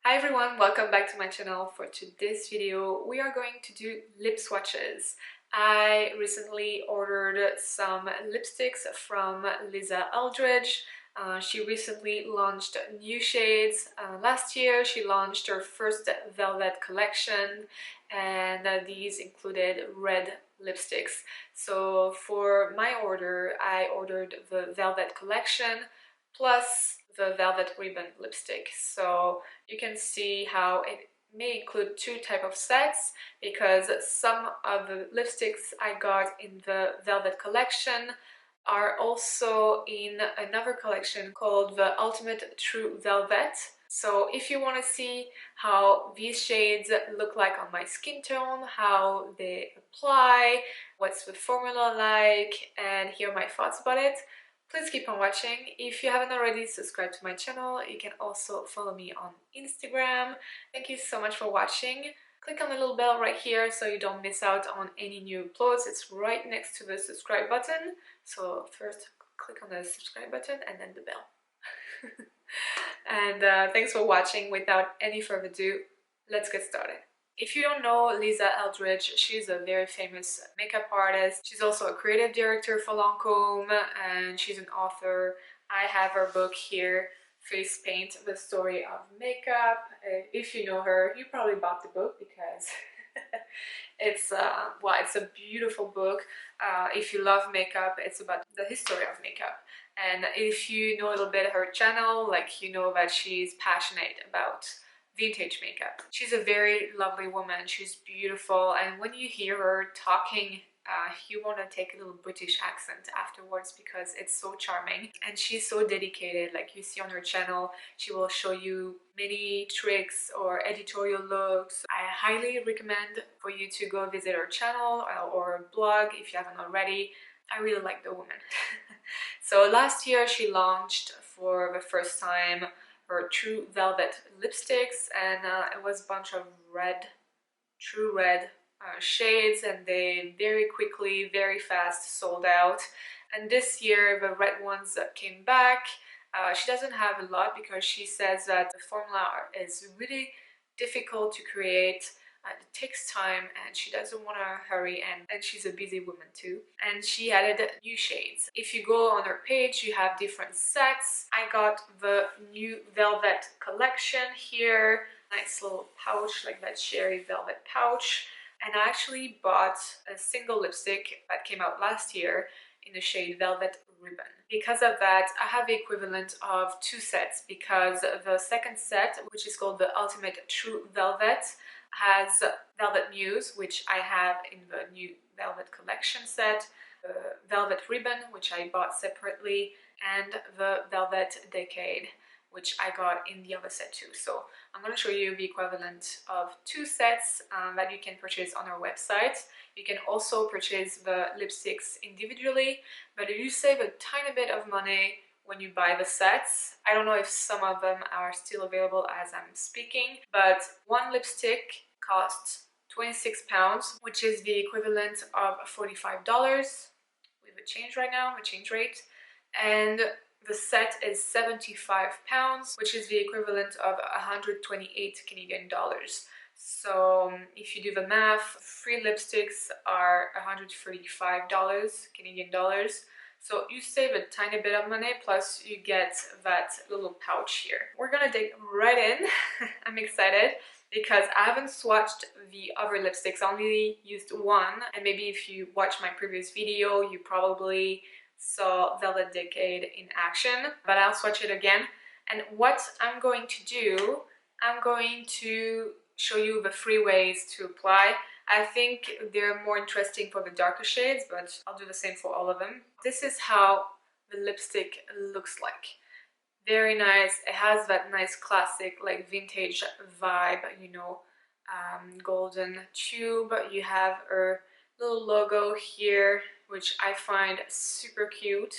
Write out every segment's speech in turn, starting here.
Hi everyone, welcome back to my channel. For today's video, we are going to do lip swatches. I recently ordered some lipsticks from Lisa Eldridge. She recently launched new shades. Last year she launched her first velvet collection, and these included red lipsticks. So for my order, I ordered the velvet collection plus the velvet ribbon lipstick. So you can see how it may include two type of sets, because some of the lipsticks I got in the velvet collection are also in another collection called the Ultimate True Velvet. So if you want to see how these shades look like on my skin tone, how they apply, what's the formula like, and hear my thoughts about it, please keep on watching. If you haven't already subscribed to my channel, you can also follow me on Instagram. Thank you so much for watching. Click on the little bell right here so you don't miss out on any new uploads. It's right next to the subscribe button. So first click on the subscribe button and then the bell. And thanks for watching. Without any further ado, let's get started. If you don't know Lisa Eldridge, she's a very famous makeup artist. She's also a creative director for Lancôme, and she's an author. I have her book here, Face Paint, The Story of Makeup. If you know her, you probably bought the book because it's a beautiful book. If you love makeup, it's about the history of makeup. And if you know a little bit of her channel, like, you know that she's passionate about vintage makeup. She's a very lovely woman. She's beautiful, and when you hear her talking, you want to take a little British accent afterwards because it's so charming. And she's so dedicated. Like you see on her channel, she will show you many tricks or editorial looks. I highly recommend for you to go visit her channel or blog if you haven't already. I really like the woman. So last year she launched for the first time her True Velvet lipsticks, and it was a bunch of true red shades, and they very quickly, very fast sold out. And this year the red ones came back. She doesn't have a lot because she says that the formula is really difficult to create. It takes time and she doesn't want to hurry, and she's a busy woman too. And she added new shades. If you go on her page, you have different sets. I got the new velvet collection here. Nice little pouch, like that cherry velvet pouch. And I actually bought a single lipstick that came out last year in the shade Velvet Ribbon. Because of that, I have the equivalent of two sets, because the second set, which is called the Ultimate True Velvet, has Velvet Muse, which I have in the new Velvet collection set, the Velvet Ribbon, which I bought separately, and the Velvet Decayed, which I got in the other set too. So I'm going to show you the equivalent of two sets that you can purchase on our website. You can also purchase the lipsticks individually, but you save a tiny bit of money when you buy the sets. I don't know if some of them are still available as I'm speaking, but one lipstick costs £26, which is the equivalent of $45 with the change right now, the change rate. And the set is £75, which is the equivalent of 128 Canadian dollars. So if you do the math, free lipsticks are $135 Canadian dollars. So you save a tiny bit of money, plus you get that little pouch here. We're gonna dig right in. I'm excited because I haven't swatched the other lipsticks. I only used one, and maybe if you watch my previous video, you probably saw Velvet Decayed in action, but I'll swatch it again. And what I'm going to do, I'm going to show you the three ways to apply. I think they're more interesting for the darker shades, but I'll do the same for all of them. This is how the lipstick looks like. Very nice. It has that nice classic, like vintage vibe, you know, golden tube. You have her little logo here, which I find super cute.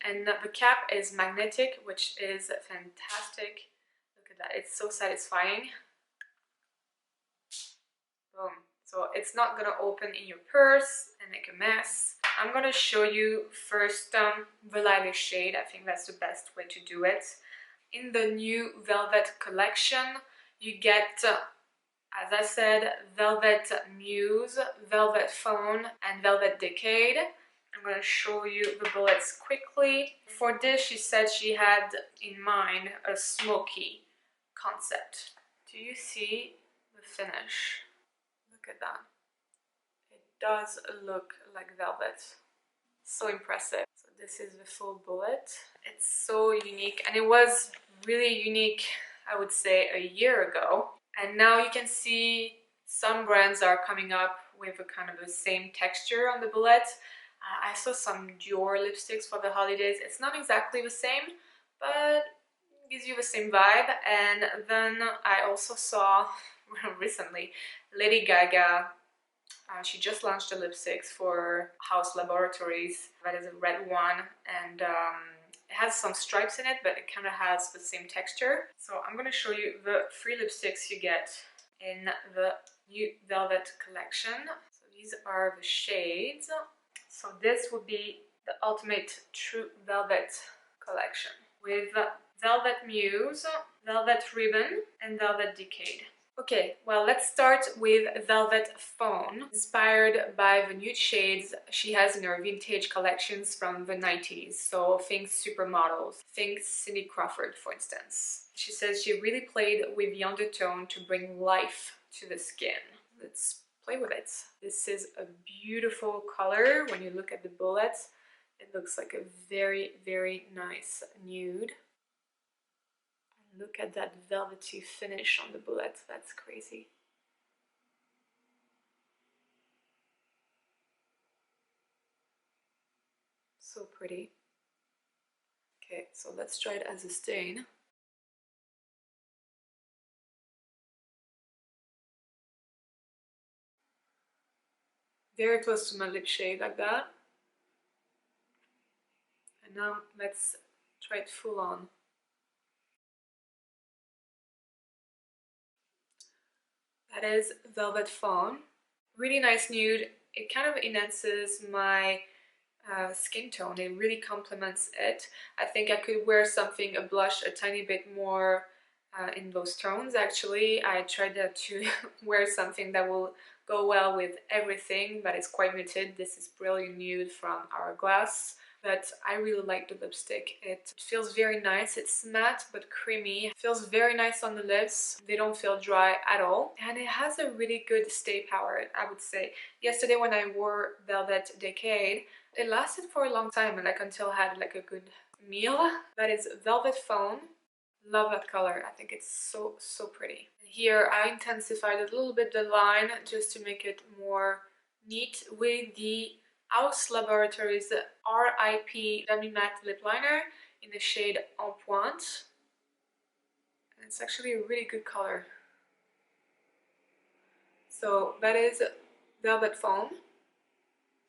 And the cap is magnetic, which is fantastic. Look at that. It's so satisfying. Boom. So it's not gonna open in your purse and make a mess. I'm gonna show you first the lightest shade. I think that's the best way to do it. In the new Velvet collection, you get, as I said, Velvet Muse, Velvet Phone, and Velvet Decayed. I'm going to show you the bullets quickly. For this, she said she had in mind a smoky concept. Do you see the finish? Look at that. It does look like velvet. So impressive. So this is the full bullet. It's so unique, and it was really unique, I would say, a year ago. And now you can see some brands are coming up with a kind of the same texture on the bullet. I saw some Dior lipsticks for the holidays. It's not exactly the same, but it gives you the same vibe. And then I also saw recently Lady Gaga. She just launched the lipsticks for House Laboratories. That is a red one, and it has some stripes in it, but it kind of has the same texture. So I'm going to show you the 3 lipsticks you get in the new Velvet collection. So these are the shades. So this would be the Ultimate True Velvet collection with Velvet Muse, Velvet Ribbon, and Velvet Decayed. Okay, well, let's start with Velvet Phone, inspired by the nude shades she has in her vintage collections from the 90s. So think supermodels, think Cindy Crawford, for instance. She says she really played with the undertone to bring life to the skin. Let's play with it. This is a beautiful color. When you look at the bullets, it looks like a very, very nice nude. Look at that velvety finish on the bullet. That's crazy. So pretty. Okay, so let's try it as a stain. Very close to my lip shade, like that. And now let's try it full on. That is Velvet Fawn. Really nice nude. It kind of enhances my skin tone. It really complements it. I think I could wear something, a blush, a tiny bit more in those tones. Actually, I tried to wear something that will go well with everything, but it's quite muted. This is Brilliant Nude from Hourglass. But I really like the lipstick. It feels very nice. It's matte but creamy. It feels very nice on the lips. They don't feel dry at all. And it has a really good stay power, I would say. Yesterday when I wore Velvet Decayed, it lasted for a long time, like until I had like a good meal. That is Velvet Phone. Love that color. I think it's so pretty. Here I intensified a little bit the line just to make it more neat with the House Laboratories RIP Demi Matte Lip Liner in the shade En Pointe. And it's actually a really good color. So that is Velvet Foam.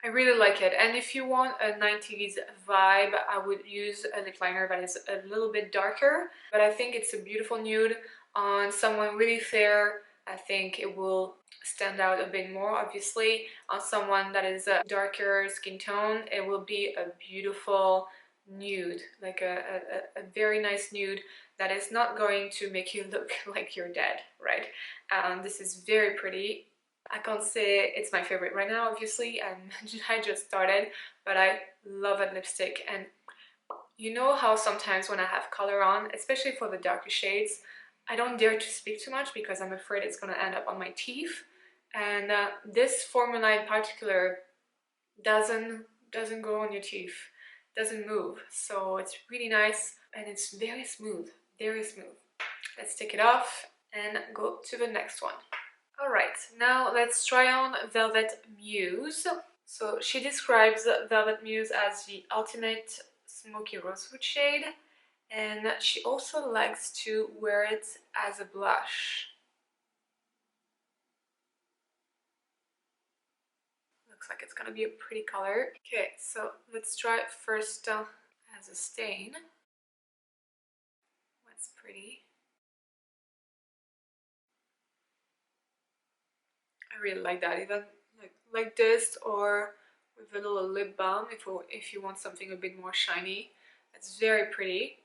I really like it, and if you want a 90s vibe, I would use a lip liner that is a little bit darker, but I think it's a beautiful nude on someone really fair. I think it will stand out a bit more. Obviously, on someone that is a darker skin tone, it will be a beautiful nude, like a very nice nude that is not going to make you look like you're dead, right? This is very pretty. I can't say it's my favorite right now, obviously, and I just started, but I love that lipstick. And you know how sometimes when I have color on, especially for the darker shades, I don't dare to speak too much because I'm afraid it's going to end up on my teeth. And this formula in particular doesn't go on your teeth, doesn't move. So it's really nice and it's very smooth, very smooth. Let's take it off and go to the next one. Alright, now let's try on Velvet Muse. So she describes Velvet Muse as the ultimate smoky rosewood shade, and she also likes to wear it as a blush. Looks like it's gonna be a pretty color. Okay, so let's try it first as a stain. That's pretty. I really like that, even like this, or with a little lip balm if you want something a bit more shiny. It's very pretty.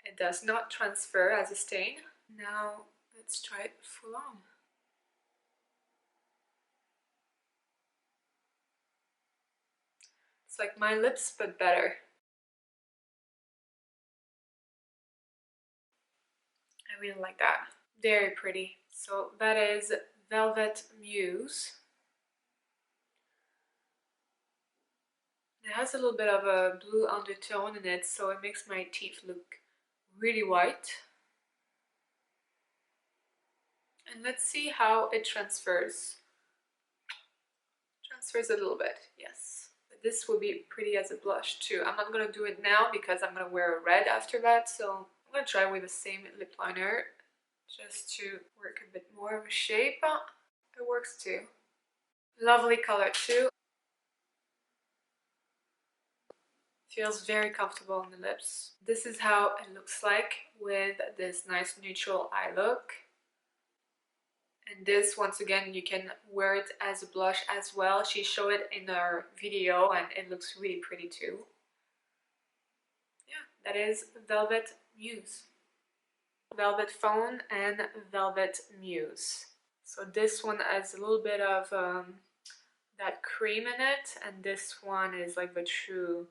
It does not transfer as a stain. Now let's try it full on. It's like my lips but better. I really like that. Very pretty. So that is Velvet Muse. It has a little bit of a blue undertone in it, so it makes my teeth look really white. And let's see how it transfers. Transfers a little bit, yes. But this will be pretty as a blush too. I'm not gonna do it now because I'm gonna wear a red after that, so I'm gonna try with the same lip liner just to work a bit more of a shape. It works too. Lovely color too. Feels very comfortable on the lips. This is how it looks like with this nice neutral eye look. And this, once again, you can wear it as a blush as well. She showed it in her video and it looks really pretty too. Yeah, that is Velvet Muse. Velvet Phone and Velvet Muse. So this one has a little bit of that cream in it, and this one is like the true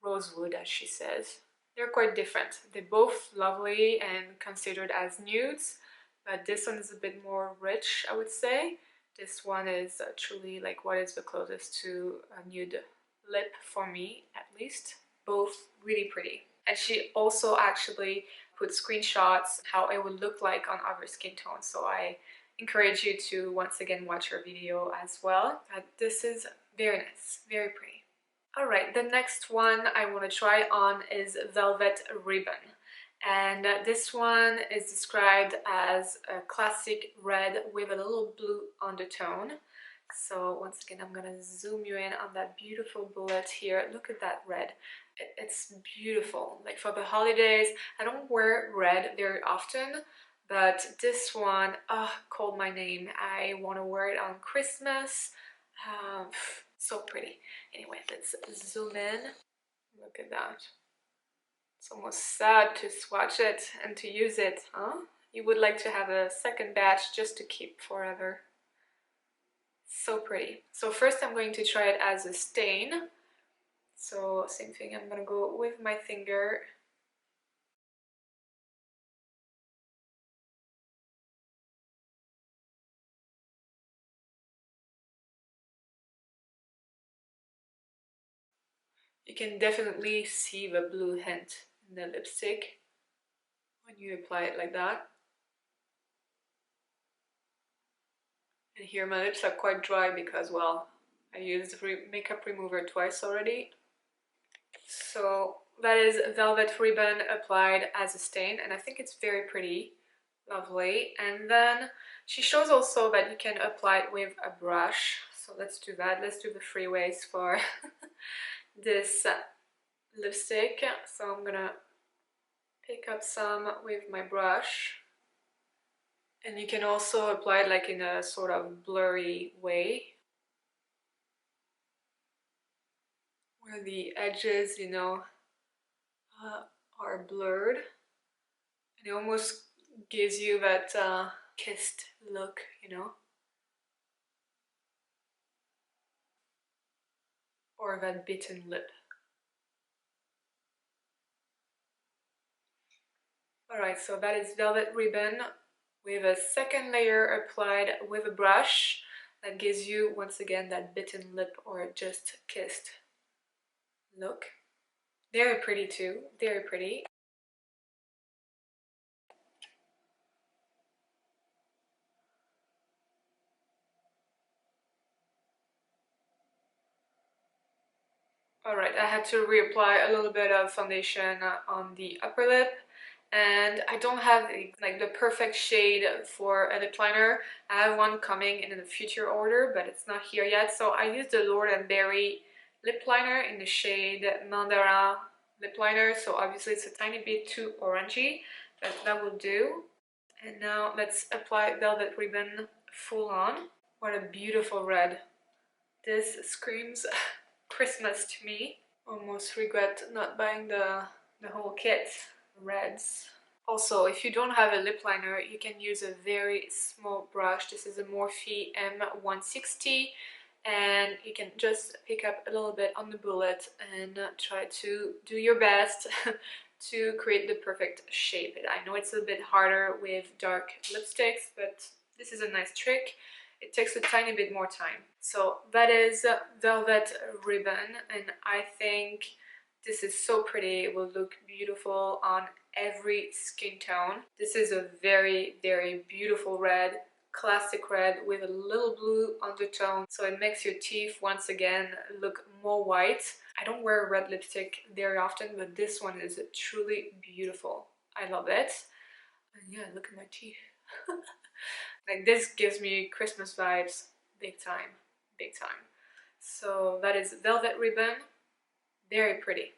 rosewood, as she says. They're quite different. They're both lovely and considered as nudes, but this one is a bit more rich, I would say. This one is truly like what is the closest to a nude lip for me, at least. Both really pretty. And she also actually put screenshots how it would look like on other skin tones, so I encourage you to once again watch her video as well. But this is very nice, very pretty. Alright, the next one I want to try on is Velvet Ribbon. And this one is described as a classic red with a little blue undertone. So once again, I'm gonna zoom you in on that beautiful bullet here. Look at that red. It's beautiful. Like for the holidays, I don't wear red very often, but this one, called my name. I want to wear it on Christmas. So pretty. Anyway, let's zoom in. Look at that. It's almost sad to swatch it and to use it, huh? You would like to have a second batch just to keep forever. So pretty. So first I'm going to try it as a stain. So same thing, I'm gonna go with my finger. You can definitely see the blue hint in the lipstick when you apply it like that. And here my lips are quite dry because, well, I used makeup remover twice already. So that is Velvet Ribbon applied as a stain, and I think it's very pretty, lovely. And then she shows also that you can apply it with a brush. So let's do that. Let's do the three ways for this lipstick. So I'm gonna pick up some with my brush. And you can also apply it like in a sort of blurry way, where the edges, you know, are blurred. And it almost gives you that kissed look, you know, or that bitten lip. Alright, so that is Velvet Ribbon with a second layer applied with a brush that gives you once again that bitten lip or just kissed look. Very pretty too, very pretty. Alright, I had to reapply a little bit of foundation on the upper lip, and I don't have like the perfect shade for a lip liner. I have one coming in the future order, but it's not here yet. So I used the Lord & Berry lip liner in the shade Mandara lip liner. So obviously it's a tiny bit too orangey, but that will do. And now let's apply Velvet Ribbon full on. What a beautiful red. This screams Christmas to me. Almost regret not buying the whole kit. reds. Also, if you don't have a lip liner, you can use a very small brush. This is a Morphe M160, and you can just pick up a little bit on the bullet and try to do your best to create the perfect shape. I know it's a bit harder with dark lipsticks, but this is a nice trick. It takes a tiny bit more time. So that is Velvet Ribbon, and I think this is so pretty. It will look beautiful on every skin tone. This is a very, very beautiful red, classic red with a little blue undertone, so it makes your teeth once again look more white. I don't wear red lipstick very often, but this one is truly beautiful. I love it. And yeah, look at my teeth. Like, this gives me Christmas vibes big time, big time. So that is Velvet Ribbon. Very pretty.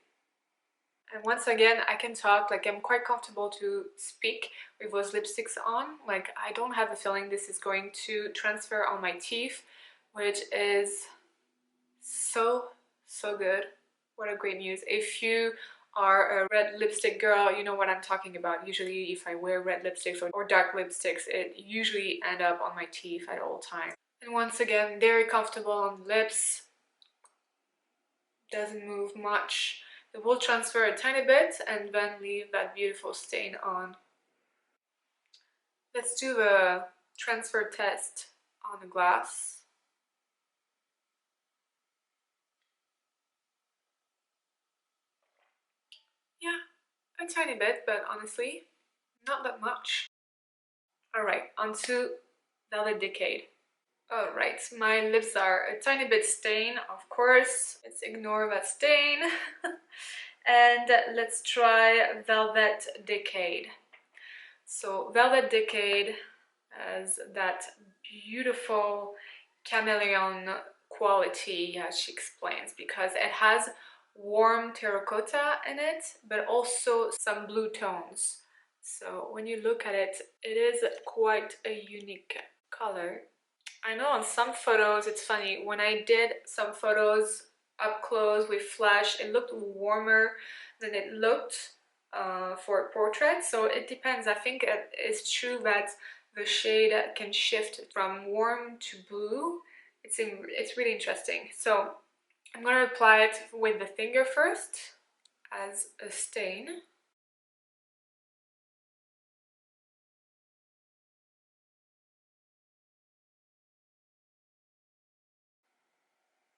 And once again, I can talk, like I'm quite comfortable to speak with those lipsticks on. Like, I don't have a feeling this is going to transfer on my teeth, which is so good. What a great news. If you are a red lipstick girl, you know what I'm talking about. Usually if I wear red lipsticks or dark lipsticks, it usually end up on my teeth at all times. And once again, very comfortable on the lips. Doesn't move much. It will transfer a tiny bit and then leave that beautiful stain on. Let's do the transfer test on the glass. Yeah, a tiny bit, but honestly, not that much. Alright, onto Velvet Decayed. Alright, my lips are a tiny bit stained, of course. Let's ignore that stain. And let's try Velvet Decayed. So Velvet Decayed has that beautiful chameleon quality, as she explains, because it has warm terracotta in it, but also some blue tones. So when you look at it, it is quite a unique color. I know on some photos, it's funny, when I did some photos up close with flash, it looked warmer than it looked for a portrait. So it depends. I think it's true that the shade can shift from warm to blue. It's really interesting. So I'm going to apply it with the finger first as a stain.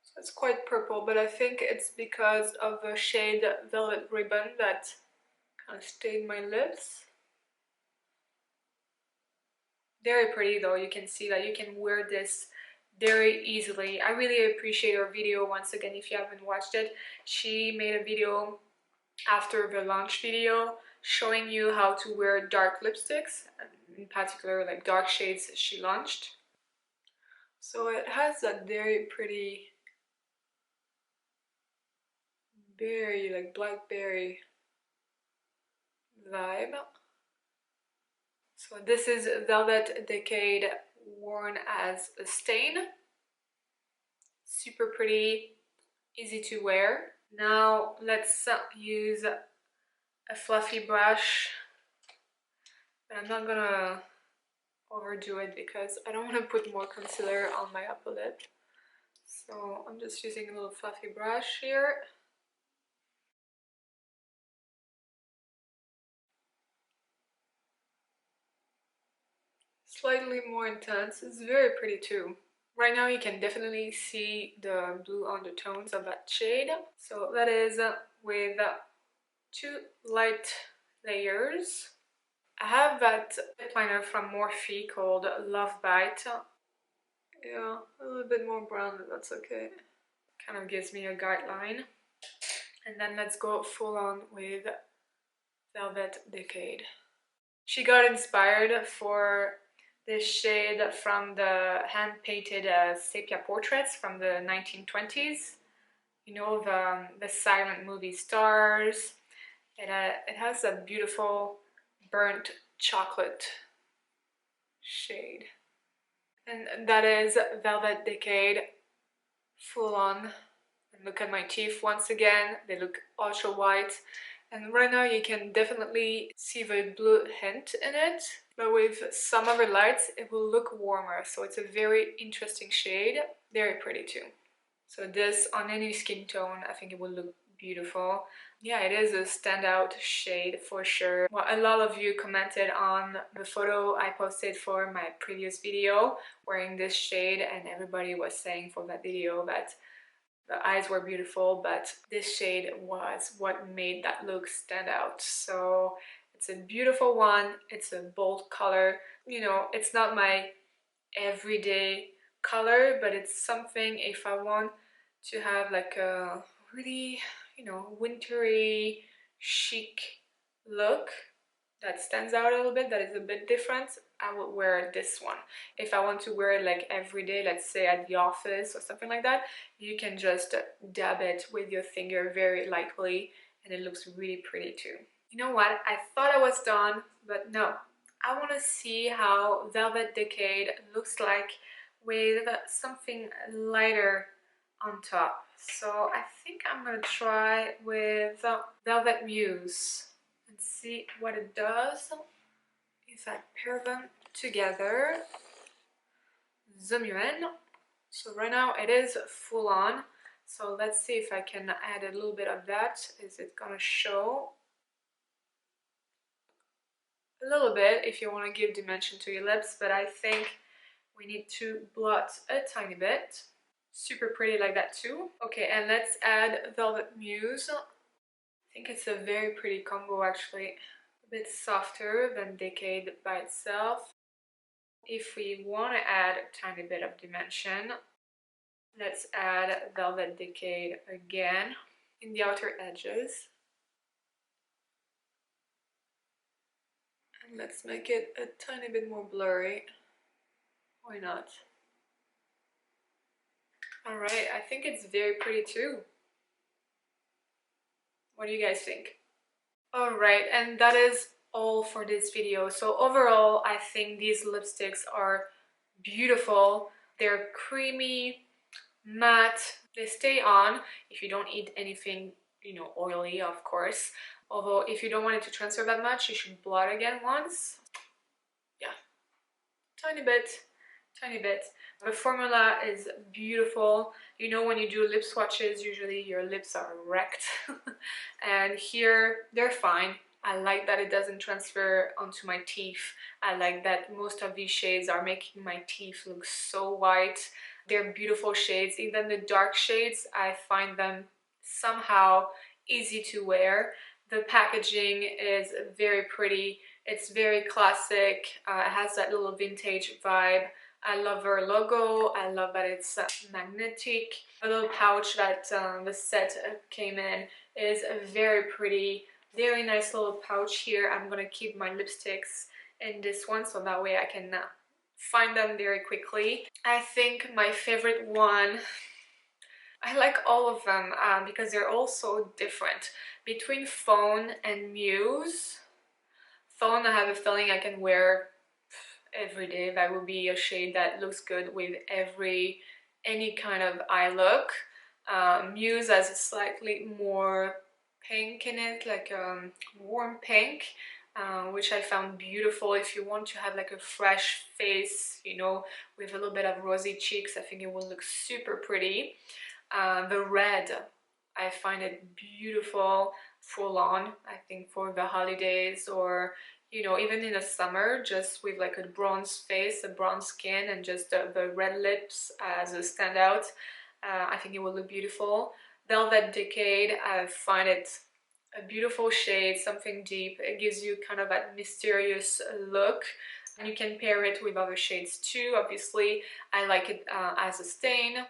So it's quite purple, but I think it's because of the shade Velvet Ribbon that kind of stained my lips. Very pretty though. You can see that you can wear this very easily. I really appreciate her video. Once again, if you haven't watched it, she made a video after the launch video showing you how to wear dark lipsticks, in particular like dark shades she launched. So it has that very pretty, very like blackberry vibe. So this is Velvet Decayed worn as a stain. Super pretty, easy to wear. Now let's use a fluffy brush, but I'm not gonna overdo it because I don't want to put more concealer on my upper lip. So I'm just using a little fluffy brush here. Slightly more intense. It's very pretty too. Right now you can definitely see the blue undertones of that shade. So that is with two light layers. I have that lip liner from Morphe called Love Bite. Yeah, a little bit more brown, but that's okay. Kind of gives me a guideline. And then let's go full on with Velvet Decayed. She got inspired for this shade from the hand-painted sepia portraits from the 1920s. You know, the silent movie stars. It has a beautiful burnt chocolate shade. And that is Velvet Decayed full on. And look at my teeth once again. They look ultra white. And right now you can definitely see the blue hint in it, but with some other lights it will look warmer. So it's a very interesting shade, very pretty too. So this on any skin tone, I think it will look beautiful. Yeah, it is a standout shade for sure. Well, a lot of you commented on the photo I posted for my previous video wearing this shade, and everybody was saying for that video that the eyes were beautiful, but this shade was what made that look stand out. So it's a beautiful one. It's a bold color. You know, it's not my everyday color, but it's something if I want to have like a really, you know, wintry, chic look that stands out a little bit, that is a bit different, I would wear this one. If I want to wear it like every day, let's say at the office or something like that, you can just dab it with your finger very lightly and it looks really pretty too. You know what? I thought I was done, but no. I want to see how Velvet Decayed looks like with something lighter on top. So I think I'm going to try with Velvet Muse and see what it does if I pair them together. Zoom you in. So right now it is full on. So let's see if I can add a little bit of that. Is it gonna show? A little bit if you want to give dimension to your lips, but I think we need to blot a tiny bit. Super pretty like that too. Okay, and let's add Velvet Muse. I think it's a very pretty combo actually. A bit softer than Decayed by itself. If we want to add a tiny bit of dimension, let's add Velvet Decayed again in the outer edges. And let's make it a tiny bit more blurry. Why not? Alright, I think it's very pretty too. What do you guys think? Alright, and that is all for this video. So overall, I think these lipsticks are beautiful. They're creamy, matte, they stay on if you don't eat anything, you know, oily, of course. Although if you don't want it to transfer that much, you should blot again once. Yeah, tiny bit. Tiny bit. The formula is beautiful. You know, when you do lip swatches, usually your lips are wrecked. And here, they're fine. I like that it doesn't transfer onto my teeth. I like that most of these shades are making my teeth look so white. They're beautiful shades. Even the dark shades, I find them somehow easy to wear. The packaging is very pretty. It's very classic. It has that little vintage vibe. I love her logo. I love that it's magnetic. The little pouch that the set came in is very pretty. Very nice little pouch here. I'm gonna keep my lipsticks in this one so that way I can find them very quickly. I think my favorite one, I like all of them because they're all so different. Between Phone and Muse, Phone I have a feeling I can wear every day. That would be a shade that looks good with any kind of eye look. Muse has a slightly more pink in it, like warm pink, which I found beautiful if you want to have like a fresh face, you know, with a little bit of rosy cheeks. I think it will look super pretty. The red, I find it beautiful, full on, I think for the holidays, or you know, even in the summer, just with like a bronze face, a bronze skin, and just the red lips as a standout. I think it will look beautiful. Velvet Decayed, I find it a beautiful shade, something deep. It gives you kind of that mysterious look. And you can pair it with other shades too, obviously. I like it as a stain.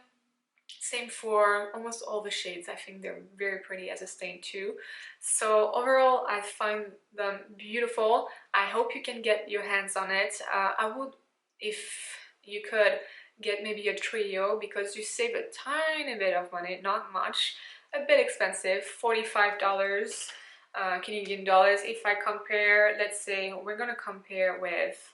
Same for almost all the shades. I think they're very pretty as a stain too. So overall, I find them beautiful. I hope you can get your hands on it. I would, if you could, get maybe a trio because you save a tiny bit of money, not much. A bit expensive, $45 Canadian dollars. If I compare, let's say we're gonna compare with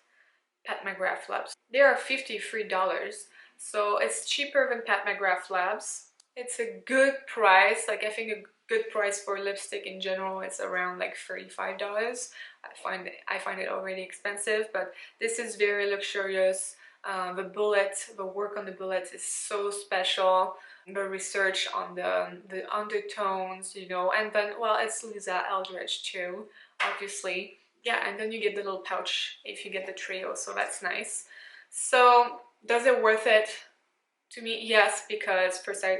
Pat McGrath Labs. They are $53. So it's cheaper than Pat McGrath Labs. It's a good price. Like I think good price for lipstick in general. It's around like $35. I find it already expensive, but this is very luxurious. The work on the bullet is so special. The research on the undertones, you know, and then, well, it's Lisa Eldridge too, obviously. Yeah, and then you get the little pouch if you get the trio, so that's nice. So, does it worth it? To me, yes, because first I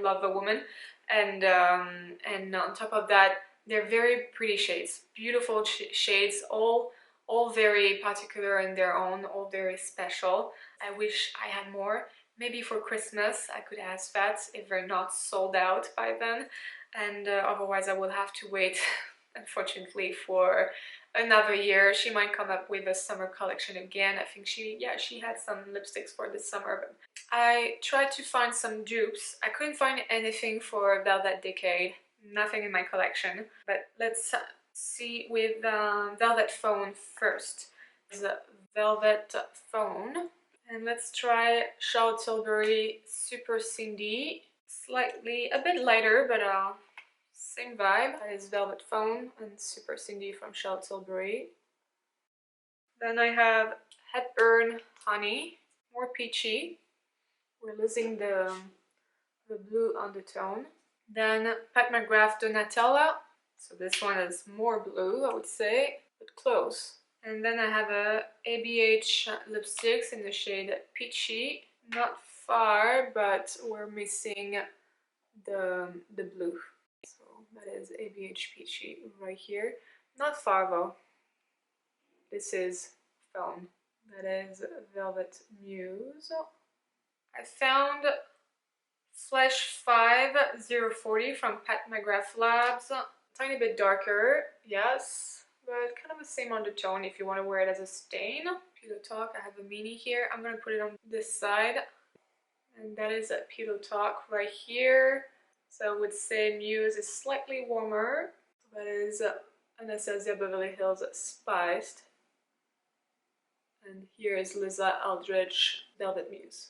love the woman, and on top of that, they're very pretty shades, beautiful shades, all very particular in their own, all very special. I wish I had more. Maybe for Christmas I could ask that if they're not sold out by then, and otherwise I will have to wait, unfortunately, for another year. She might come up with a summer collection again. I think she had some lipsticks for this summer, but I tried to find some dupes. I couldn't find anything for Velvet Decayed, nothing in my collection, but let's see with Velvet Phone first. The Velvet Phone. And let's try Charlotte Tilbury Super Cindy. Slightly, a bit lighter, but same vibe. That is Velvet Phone and Super Cindy from Charlotte Tilbury. Then I have Hepburn Honey, more peachy. We're losing the blue undertone. Then Pat McGrath Donatella. So this one is more blue, I would say, but close. And then I have a ABH lipsticks in the shade Peachy. Not far, but we're missing the blue. So that is ABH Peachy right here. Not far though. This is Phone. That is Velvet Muse. I found Flash 5 040 from Pat McGrath Labs. Tiny bit darker, yes, but kind of the same undertone if you want to wear it as a stain. Pillow Talk, I have a mini here. I'm going to put it on this side. And that is a Pillow Talk right here. So I would say Muse is slightly warmer. That is Anastasia Beverly Hills Spiced. And here is Lisa Eldridge Velvet Muse.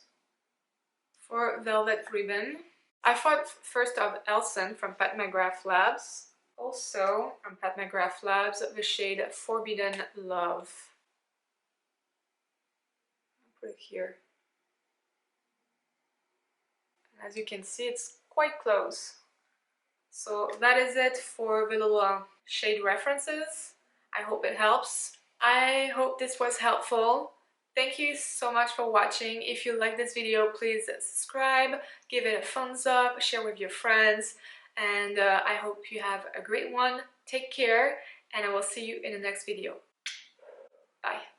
For Velvet Ribbon, I thought first of Elson from Pat McGrath Labs. Also from Pat McGrath Labs, the shade Forbidden Love. I'll put it here. As you can see, it's quite close. So that is it for the little shade references. I hope it helps. I hope this was helpful. Thank you so much for watching. If you like this video, please subscribe, give it a thumbs up, share with your friends, and I hope you have a great one. Take care, and I will see you in the next video. Bye.